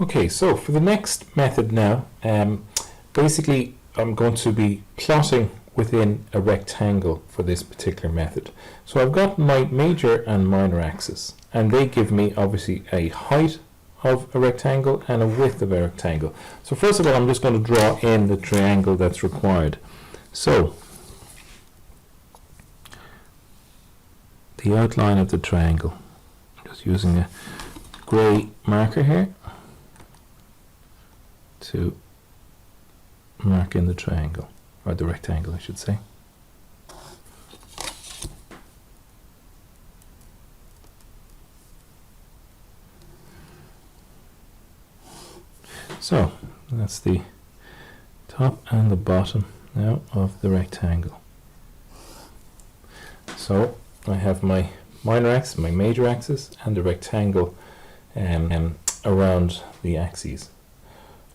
Okay, so for the next method now, basically I'm going to be plotting within a rectangle for this particular method. So I've got my major and minor axis, and they give me obviously a height of a rectangle and a width of a rectangle. So first of all, I'm just going to draw in the triangle that's required. So the outline of the triangle, just using a grey marker here to mark in the triangle, or the rectangle I should say. So that's the top and the bottom now of the rectangle. So I have my minor axis, my major axis, and the rectangle around the axes.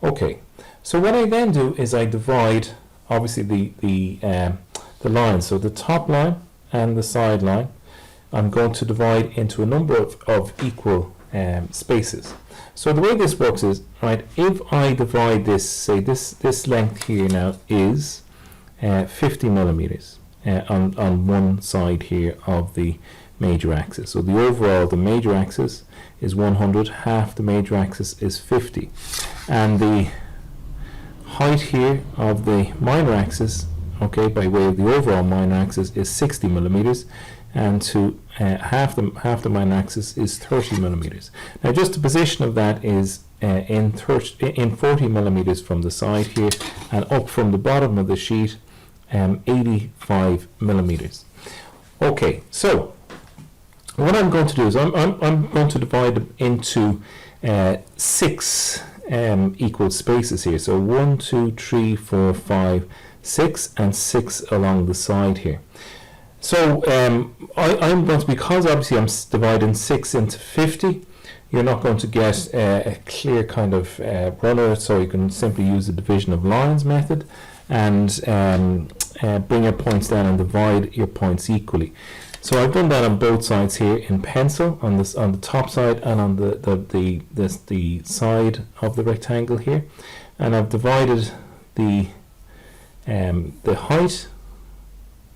Okay, so what I then do is I divide obviously the lines. So the top line and the side line I'm going to divide into a number of equal spaces. So the way this works is, right, if I divide this, say this length here now is 50 millimeters on one side here of the major axis. So the overall, the major axis is 100, half the major axis is 50. And the height here of the minor axis, okay, by way of the overall minor axis is 60 millimeters, and to half the minor axis is 30 millimeters. Now just the position of that is in 40 millimeters from the side here, and up from the bottom of the sheet 85 millimeters. Okay, so what I'm going to do is I'm going to divide them into 6 equal spaces here. So 1, 2, 3, 4, 5, 6, and 6 along the side here. So I'm going to, because obviously I'm dividing 6 into 50, you're not going to get a clear kind of runner, so you can simply use the division of lines method and bring your points down and divide your points equally. So I've done that on both sides here in pencil, on the top side and on the side of the rectangle here, and I've divided the height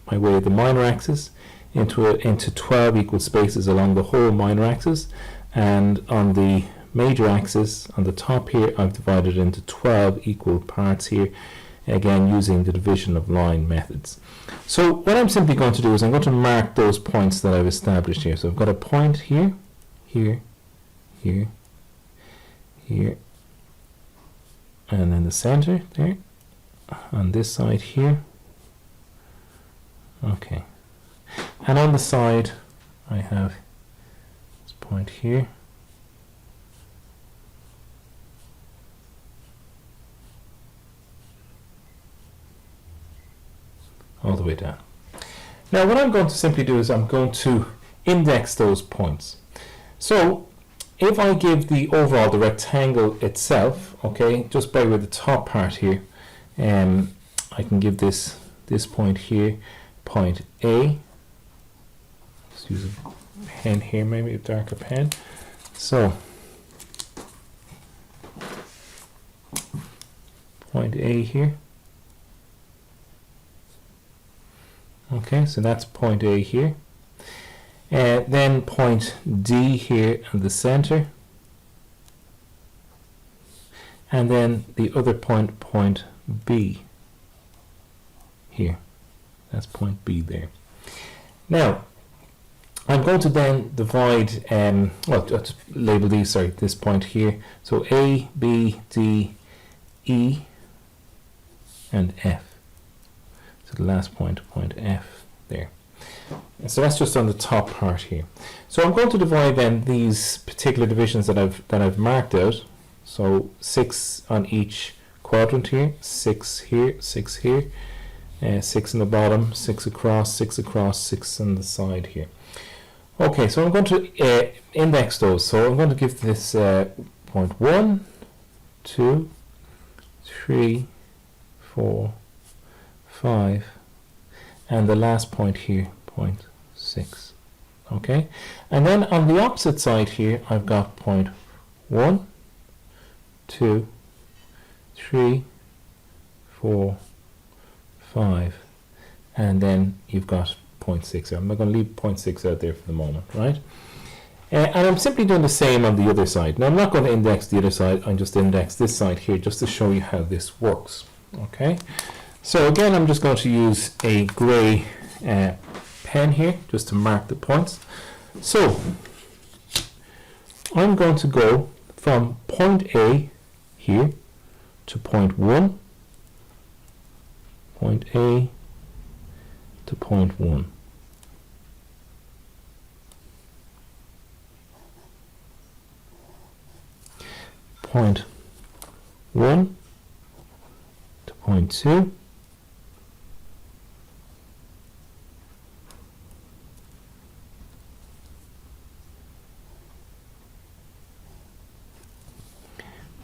by way of the minor axis into 12 equal spaces along the whole minor axis, and on the major axis on the top here I've divided into 12 equal parts here, again using the division of line methods. So what I'm simply going to do is I'm going to mark those points that I've established here. So I've got a point here, here, here, here, and then the center there, on this side here. Okay, and on the side I have this point here, all the way down. Now what I'm going to simply do is I'm going to index those points. So if I give the overall, the rectangle itself, okay, just by with the top part here, I can give this point here, point A. Let's use a pen here, maybe a darker pen. So point A here. Okay, so that's point A here. Then point D here in the center. And then the other point, point B here. That's point B there. Now, I'm going to then divide, well, just label these, sorry, this point here. So A, B, D, E, and F. So the last point, point F there. And so that's just on the top part here. So I'm going to divide then these particular divisions that I've marked out. So 6 on each quadrant here, 6 here, 6 here, 6 in the bottom, 6 across, 6 across, 6 on the side here. Okay, so I'm going to index those. So I'm going to give this point 1, 2, 3, 4, 5, and the last point here, point 6. Okay, and then on the opposite side here I've got point 1, 2, 3, 4, 5, and then you've got 0.6. I'm not going to leave 0.6 out there for the moment, right? And I'm simply doing the same on the other side. Now I'm not going to index the other side, I'm just index this side here just to show you how this works. Okay, so again I'm just going to use a grey pen here just to mark the points. So I'm going to go from point A here to point 1, point A to point 1. Point 1 to point 2,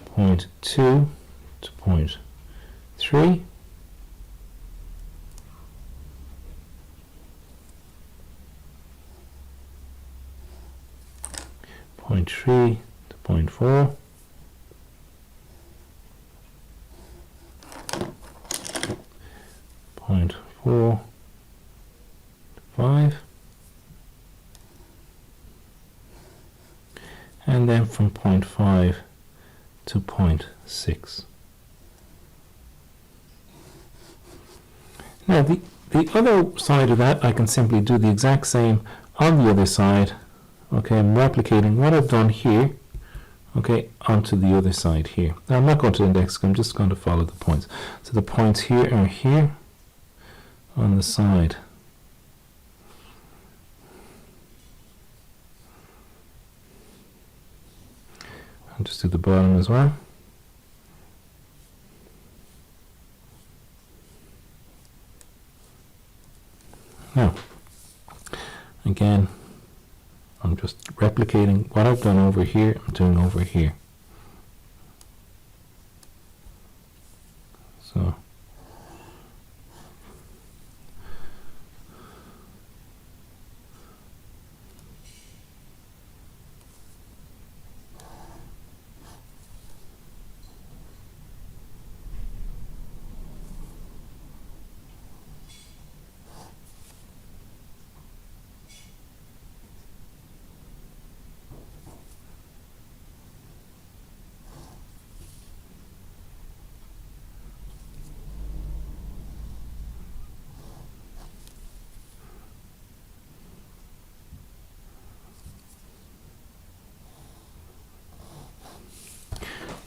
point 2 to point 3, point 3 to point 4, point 4 to 5, and then from point 5 to point 6. Now the other side of that I can simply do the exact same on the other side. Okay, I'm replicating what I've done here, okay, onto the other side here. Now I'm not going to index, I'm just going to follow the points. So the points here are here on the side. I'll just do the bottom as well. Now, again, I'm just replicating what I've done over here, I'm doing over here. So,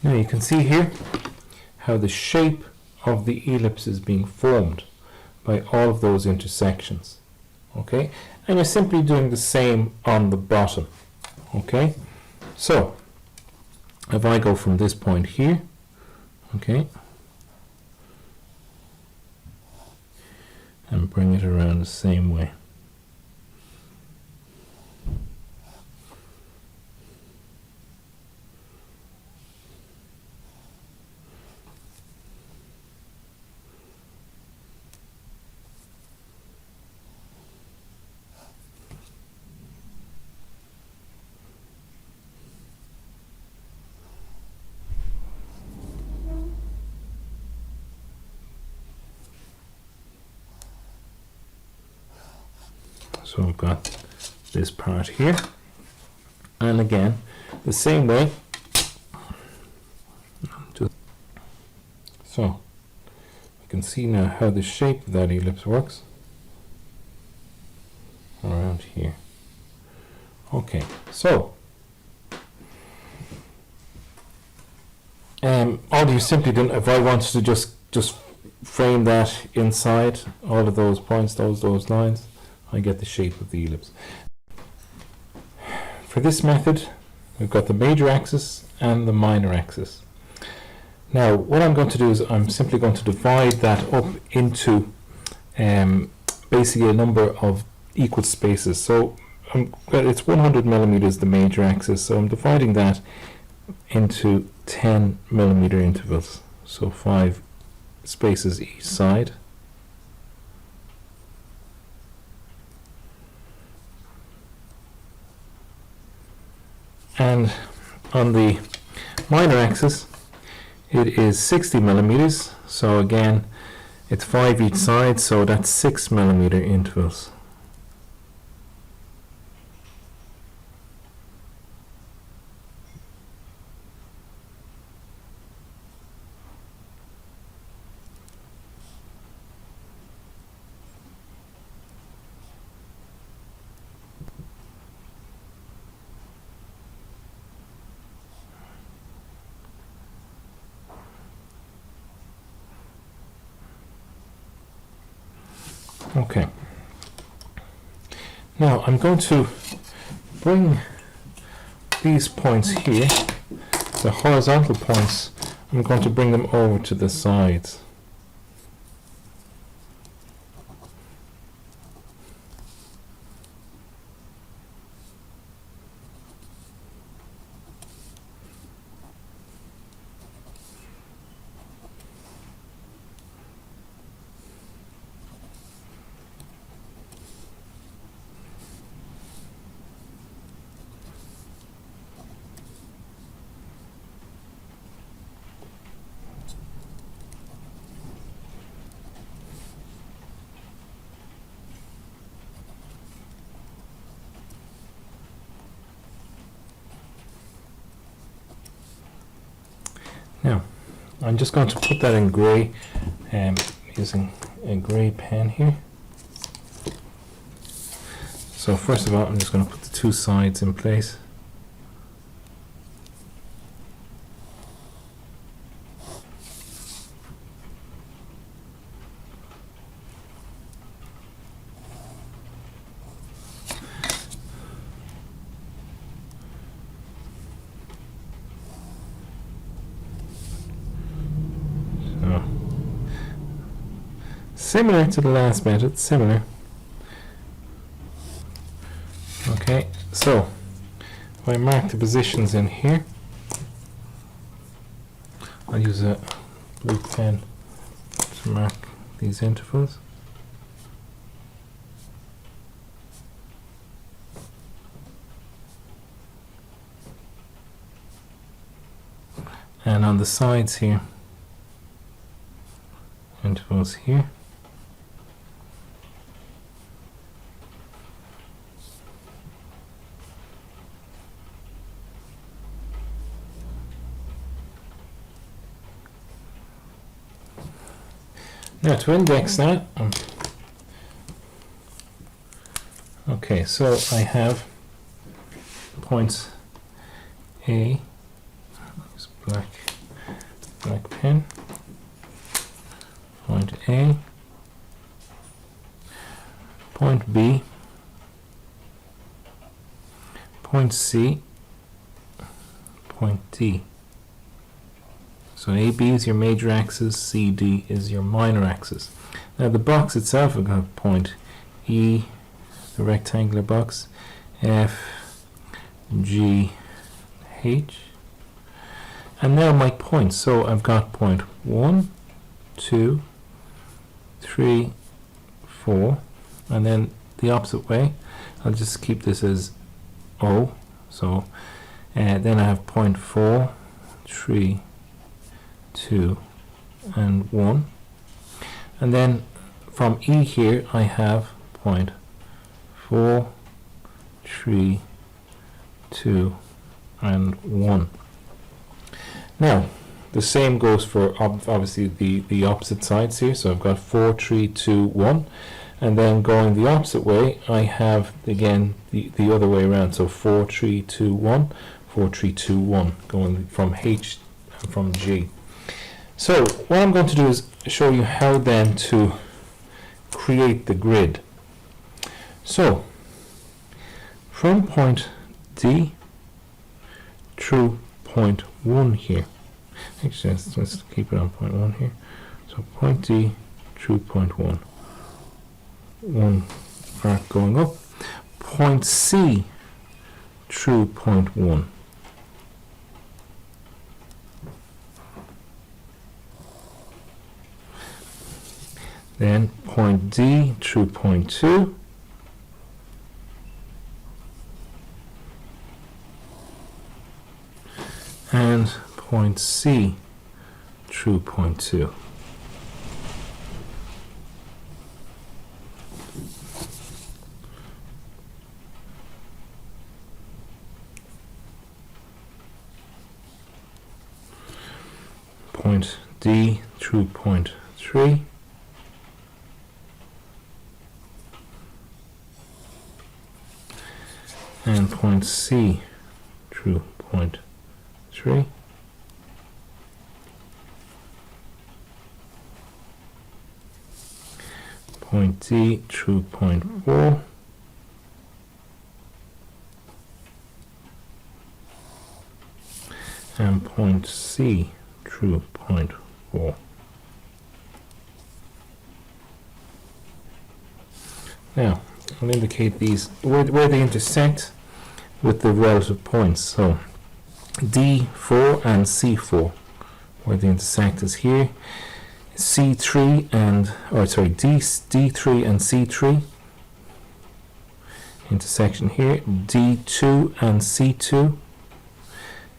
now you can see here how the shape of the ellipse is being formed by all of those intersections. Okay, and you're simply doing the same on the bottom. Okay, so if I go from this point here, okay, and bring it around the same way. So I've got this part here, and again the same way. So you can see now how the shape of that ellipse works around here. Okay, so all you simply done, if I wanted to just frame that inside all of those points, those lines, I get the shape of the ellipse. For this method, we've got the major axis and the minor axis. Now, what I'm going to do is I'm simply going to divide that up into basically a number of equal spaces. So it's 100 millimeters, the major axis, so I'm dividing that into 10 millimeter intervals, so 5 spaces each side. And on the minor axis, it is 60 millimeters. So again, it's 5 each side, so that's 6 millimeter intervals. Okay. Now I'm going to bring these points here, the horizontal points, I'm going to bring them over to the sides. Now, I'm just going to put that in grey, using a grey pen here. So first of all, I'm just going to put the two sides in place. Similar to the last method, similar. Okay, so if I mark the positions in here, I'll use a blue pen to mark these intervals. And on the sides here, intervals here. Now to index that, okay, so I have points A, use black pen, point A, point B, point C, point D. So AB is your major axis, CD is your minor axis. Now the box itself, we've got point E, the rectangular box, F, G, H, and now my points. So I've got point 1, 2, 3, 4, and then the opposite way, I'll just keep this as O. So then I have point 4, 3, 2, and 1, and then from E here I have point 4, 3, 2, and 1. Now the same goes for obviously the opposite sides here, so I've got 4, 3, 2, 1, and then going the opposite way I have again the other way around, so 4, 3, 2, 1, 4, 3, 2, 1, going from H and from G. So what I'm going to do is show you how then to create the grid. So from point D through point 1 here, actually let's keep it on point 1 here, so point D through point 1, one arc going up, point C through point 1, then point D through point 2, and point C through point 2. Point D through point 3. And point C through point 3. Point D through point 4. And point C through point 4. Now, I'll indicate these where they intersect with the relative points. So D4 and C4, where they intersect is here. C3 and, D3 and C3, intersection here. D2 and C2,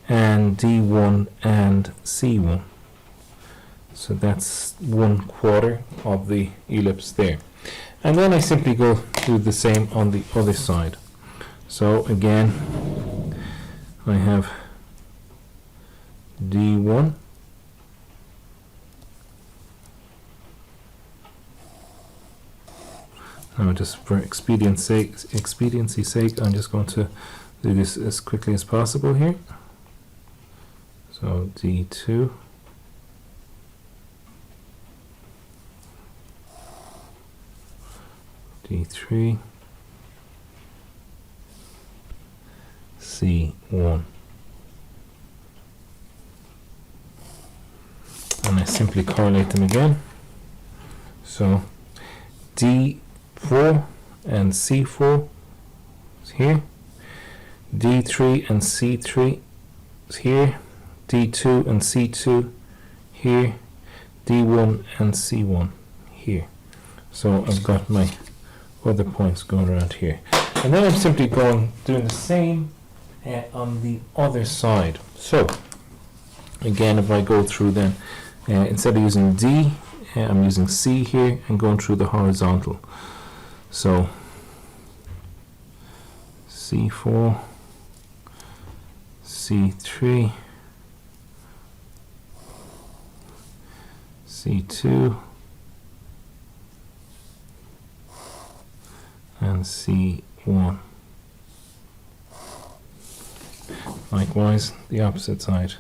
and D1 and C1. So that's 1/4 of the ellipse there. And then I simply go do the same on the other side. So again, I have D1 now, just for expediency's sake, I'm just going to do this as quickly as possible here. So D2, D3, C1. And I simply correlate them again. So D4 and C4 is here. D3 and C3 is here. D2 and C2 here. D1 and C1 here. So I've got my other points going around here. And then I'm simply doing the same on the other side. So again, if I go through then, instead of using D, I'm using C here and going through the horizontal. So C4, C3, C2, and C1. Likewise, the opposite side.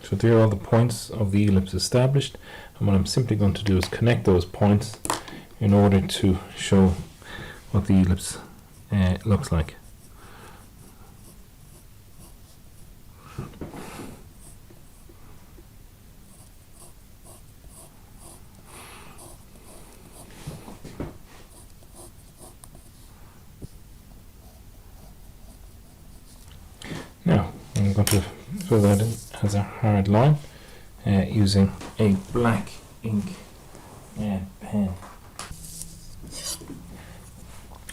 So there are all the points of the ellipse established, and what I'm simply going to do is connect those points in order to show what the ellipse looks like. Now I'm going to fill that in as a hard line using a black ink pen.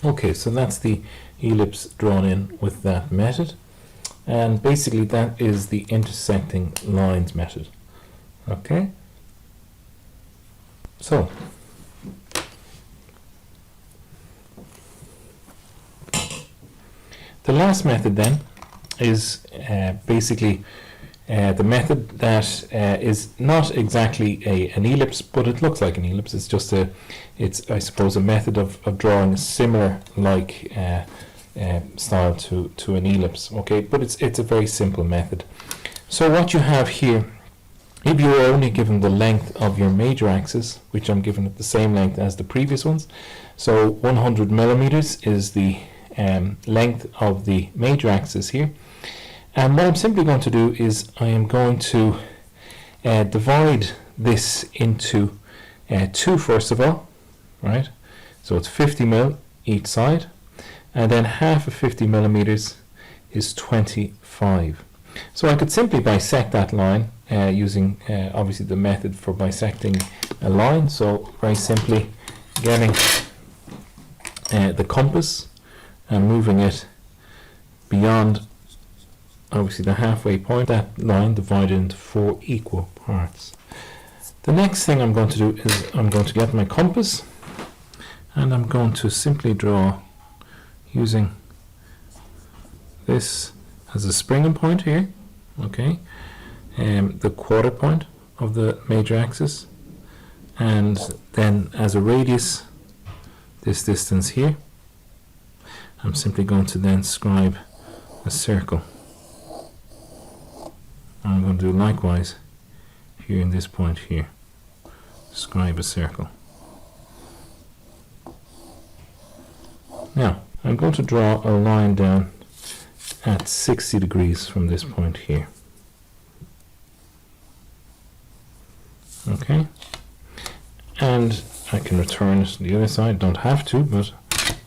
Okay, so that's the ellipse drawn in with that method, and basically that is the intersecting lines method. Okay, so the last method then is basically the method that is not exactly an ellipse, but it looks like an ellipse. It's just it's I suppose a method of drawing a similar like style to an ellipse. Okay, but it's a very simple method. So what you have here If you are only given the length of your major axis, which I'm given at the same length as the previous ones, so 100 millimeters is the length of the major axis here. And what I'm simply going to do is I am going to divide this into two first of all, right? So it's 50 mil each side, and then half of 50 millimeters is 25. So I could simply bisect that line using obviously the method for bisecting a line. So very simply getting the compass and moving it beyond obviously the halfway point, that line divided into 4 equal parts. The next thing I'm going to do is I'm going to get my compass and I'm going to simply draw using this as a springing point here, okay, the quarter point of the major axis, and then as a radius this distance here. I'm simply going to then scribe a circle. I'm going to do likewise here in this point here, scribe a circle. Now I'm going to draw a line down at 60 degrees from this point here. Okay, and I can return it to the other side, don't have to, but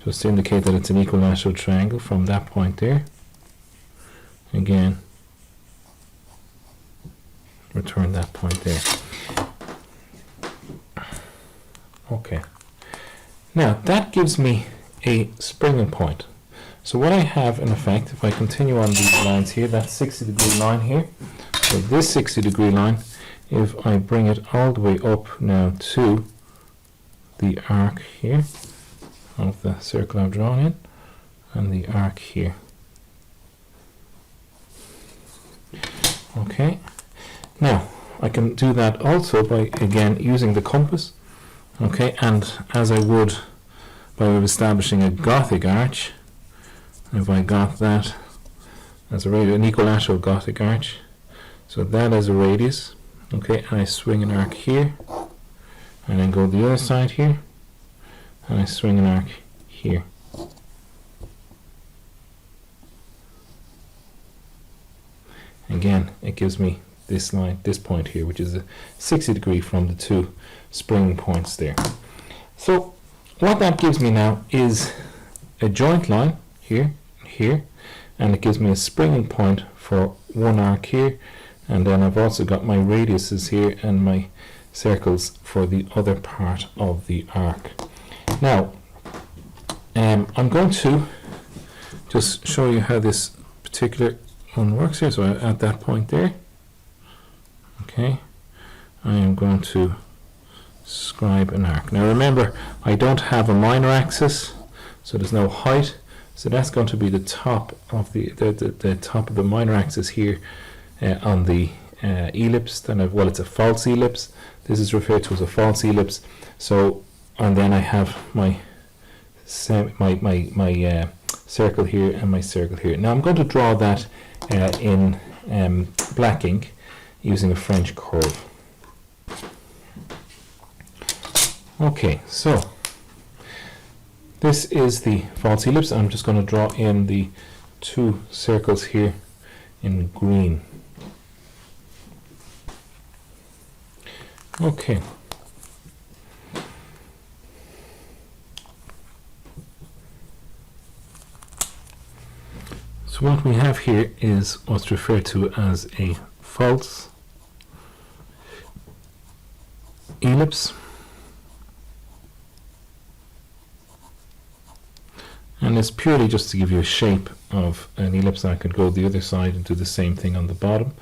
just to indicate that it's an equilateral triangle from that point there. Again, return that point there. Okay, now that gives me a springing point. So what I have in effect, if I continue on these lines here, that 60 degree line here, so this 60 degree line, if I bring it all the way up now to the arc here of the circle I've drawn in, and the arc here. Okay, now I can do that also by again using the compass, okay, and as I would by way of establishing a Gothic arch. If I got that as a radius, an equilateral Gothic arch, so that as a radius, okay, and I swing an arc here, and then go the other side here, and I swing an arc here. Again, it gives me this line, this point here, which is a 60 degree from the two springing points there. So what that gives me now is a joint line here, here, and it gives me a springing point for one arc here, and then I've also got my radiuses here and my circles for the other part of the arc. Now I'm going to just show you how this particular one works here. So at that point there, okay, I am going to scribe an arc. Now remember, I don't have a minor axis, so there's no height, so that's going to be the top of the top of the minor axis here on the ellipse. Then well, it's a false ellipse. This is referred to as a false ellipse. So, and then I have my circle here and my circle here. Now I'm going to draw that in black ink using a French curve. Okay, so this is the false ellipse. I'm just going to draw in the two circles here in green. Okay. So what we have here is what's referred to as a false ellipse. And it's purely just to give you a shape of an ellipse. I could go the other side and do the same thing on the bottom.